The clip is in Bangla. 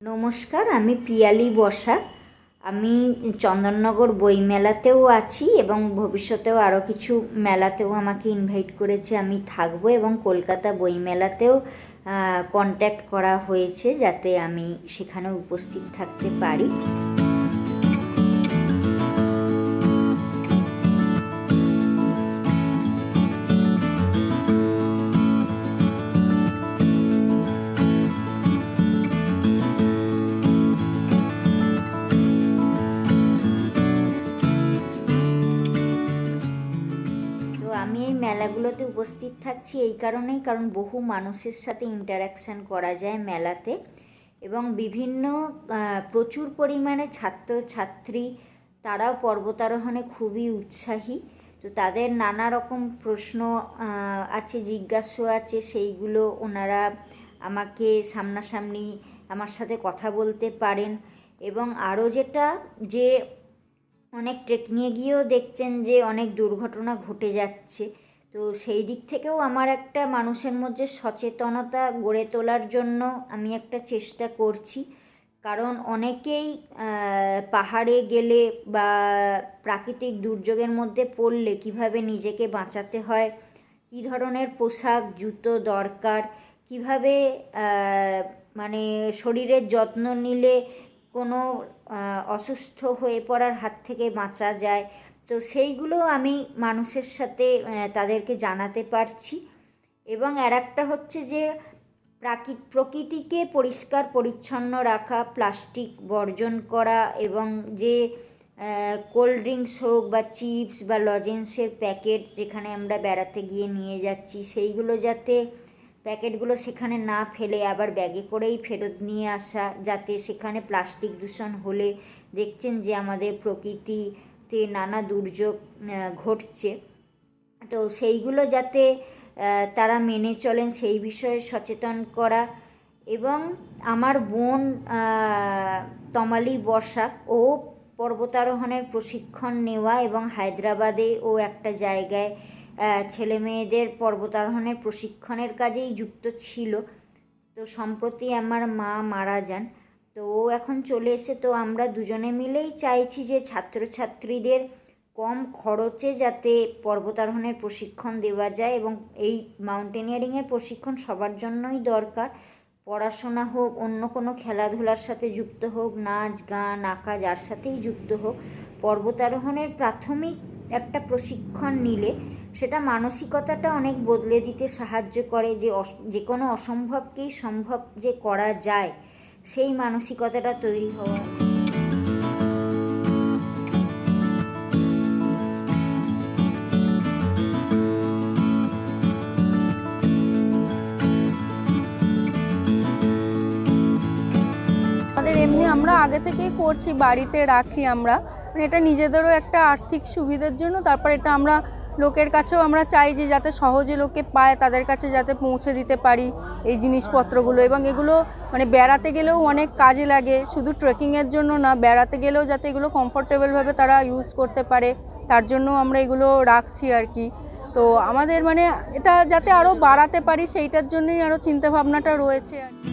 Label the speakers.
Speaker 1: নমস্কার, আমি পিয়ালি বসাক। আমি চন্দননগর বইমেলাতেও আছি এবং ভবিষ্যতেও আরও কিছু মেলাতেও আমাকে ইনভাইট করেছে, আমি থাকবো। এবং কলকাতা বইমেলাতেও কন্ট্যাক্ট করা হয়েছে যাতে আমি সেখানে উপস্থিত থাকতে পারি। আমি এই মেলাগুলোতে উপস্থিত থাকছি এই কারণেই, কারণ বহু মানুষের সাথে ইন্টারাকশান করা যায় মেলাতে, এবং বিভিন্ন প্রচুর পরিমাণে ছাত্রছাত্রী, তারাও পর্বতারোহণে খুবই উৎসাহী। তো তাদের নানা রকম প্রশ্ন আছে, জিজ্ঞাসা আছে, সেইগুলো ওনারা আমাকে সামনাসামনি আমার সাথে কথা বলতে পারেন। এবং আরও যেটা, যে অনেক ট্রেকিংয়ে গিয়েও দেখছেন যে অনেক দুর্ঘটনা ঘটে যাচ্ছে, তো সেই দিক থেকেও আমার একটা মানুষের মধ্যে সচেতনতা গড়ে তোলার জন্য আমি একটা চেষ্টা করছি। কারণ অনেকেই পাহাড়ে গেলে বা প্রাকৃতিক দুর্যোগের মধ্যে পড়লে কিভাবে নিজেকে বাঁচাতে হয়, কী ধরনের পোশাক জুতো দরকার, কিভাবে মানে শরীরের যত্ন নিলে কোনো অসুস্থ হয়ে পড়ার হাত থেকে বাঁচা যায়, তো সেইগুলো আমি মানুষের সাথে তাদেরকে জানাতে পারছি। এবং আর একটা হচ্ছে যে প্রকৃতিকে পরিষ্কার পরিচ্ছন্ন রাখা, প্লাস্টিক বর্জন করা, এবং যে কোল্ড ড্রিঙ্কস হোক বা চিপস বা লজেন্সের প্যাকেট যেখানে আমরা বেড়াতে গিয়ে নিয়ে যাচ্ছি, সেইগুলো যাতে প্যাকেটগুলো সেখানে না ফেলে আবার ব্যাগে করেই ফেরত নিয়ে আসা, যাতে সেখানে প্লাস্টিক দূষণ হলে দেখছেন যে আমাদের প্রকৃতিতে নানা দুর্যোগ ঘটছে, তো সেইগুলো যাতে তারা মেনে চলেন সেই বিষয়ে সচেতন করা। এবং আমার বোন তমালি বসাক, ও পর্বতারোহণের প্রশিক্ষণ নেওয়া এবং হায়দ্রাবাদে ও একটা জায়গায় ছেলে মেয়েদের পর্বতারোহণের প্রশিক্ষণের কাজেই যুক্ত ছিল। তো সম্প্রতি আমার মা মারা যান, তো ও এখন চলে এসে, তো আমরা দুজনে মিলেই চাইছি যে ছাত্রছাত্রীদের কম খরচে যাতে পর্বতারোহণের প্রশিক্ষণ দেওয়া যায়। এবং এই মাউন্টেনিয়ারিংয়ের প্রশিক্ষণ সবার জন্যই দরকার, পড়াশোনা হোক, অন্য কোনো খেলাধুলার সাথে যুক্ত হোক, নাচ গান আঁকা যার সাথেই যুক্ত হোক, পর্বতারোহণের প্রাথমিক একটা প্রশিক্ষণ নিলে সেটা মানসিকতাটা অনেক বদলে দিতে সাহায্য করে, যে কোনো অসম্ভবকেই সম্ভব যে করা যায়, সেই মানসিকতাটা তৈরি হওয়া।
Speaker 2: এমনি আমরা আগে থেকেই করছি, বাড়িতে রাখি আমরা, মানে এটা নিজেদেরও একটা আর্থিক সুবিধার জন্য। তারপর এটা আমরা লোকের কাছেও আমরা চাই যে যাতে সহজে লোকে পায়, তাদের কাছে যাতে পৌঁছে দিতে পারি এই জিনিসপত্রগুলো। এবং এগুলো মানে বেড়াতে গেলেও অনেক কাজে লাগে, শুধু ট্রেকিংয়ের জন্য না, বেড়াতে গেলেও যাতে এগুলো কমফোর্টেবলভাবে তারা ইউজ করতে পারে, তার জন্য আমরা এগুলো রাখছি আর কি। তো আমাদের মানে এটা যাতে আরও বাড়াতে পারি সেইটার জন্যই আরও চিন্তাভাবনাটা রয়েছে আর কি।